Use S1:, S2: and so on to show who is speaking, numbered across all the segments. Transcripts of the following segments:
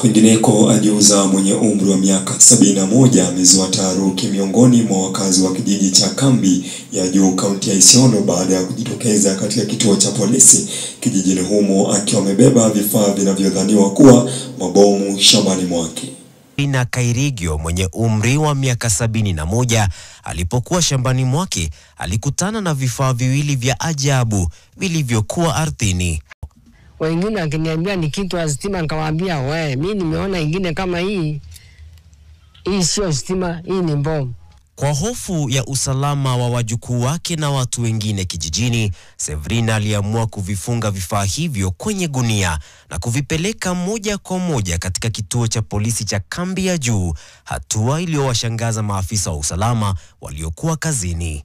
S1: Kwingineko, ajuza mwenye umri wa miaka 71 amezua taharuki miongoni mwa wakazi wa kijiji cha Kambi ya Juu, kaunti ya Isiolo baada ya kujitokeza katika kituo cha polisi kijijini humo akiwa amebeba vifaa vinavyodhaniwa kuwa mabomu shambani mwake.
S2: Ina Kairigio mwenye umri wa miaka 71 alipokuwa shambani mwake alikutana na vifaa viwili vya ajabu vilivyokuwa ardhini.
S3: Wengine akiniambia ni kitu ya stima, nikamwambia mimi nimeona ingine kama hii sio stima, hii ni bomu.
S2: Kwa hofu ya usalama wa wajukuu wake na watu wengine kijijini, Severina aliamua kuvifunga vifaa hivyo kwenye gunia na kuvipeleka moja kwa moja katika kituo cha polisi cha Kambi ya Juu, hatua iliyowashangaza maafisa wa usalama waliokuwa kazini.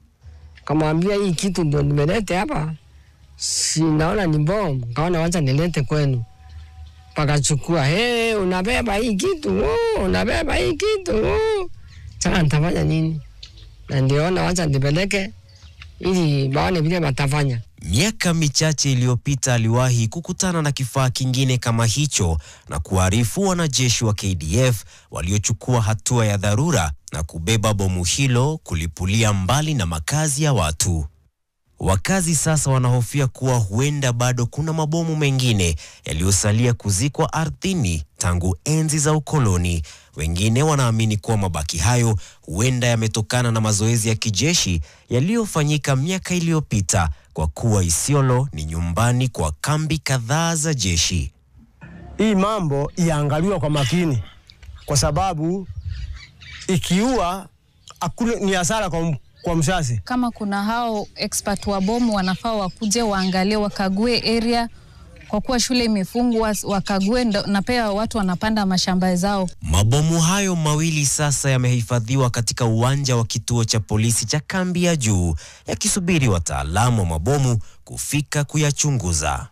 S3: Kamwambia hii kitu ndio nimelete hapa, si naona ni bomu, kaona wacha nilete kwenu. Pakachukua, unabeba hii kitu, unabeba hii kitu. Sasa nitafanya nini? Na ndiona wacha nipeleke ili baone vile watafanya.
S2: Miaka michache iliyopita aliwahi kukutana na kifaa kingine kama hicho na kuarifu wanajeshi wa KDF waliochukua hatua ya dharura na kubeba bomu hilo kulipulia mbali na makazi ya watu. Wakazi sasa wanahofia kuwa huenda bado kuna mabomu mengine yaliyosalia kuzikwa ardhini tangu enzi za ukoloni. Wengine wanaamini kuwa mabaki hayo huenda yametokana na mazoezi ya kijeshi yaliyofanyika miaka iliyopita, kwa kuwa Isiolo ni nyumbani kwa kambi kadhaa za jeshi.
S4: Hii mambo iangaliwa kwa makini, kwa sababu ikiua akule ni hasara kwa msasi.
S5: Kama kuna hao expert wa bomu wanafaa wakuje waangalie, wakague area, kwa kuwa shule imefungwa, wakague na pia watu wanapanda mashamba zao.
S2: Mabomu hayo mawili sasa yamehifadhiwa katika uwanja wa kituo cha polisi cha Kambi ya Juu, yakisubiri wataalamu wa mabomu kufika kuyachunguza.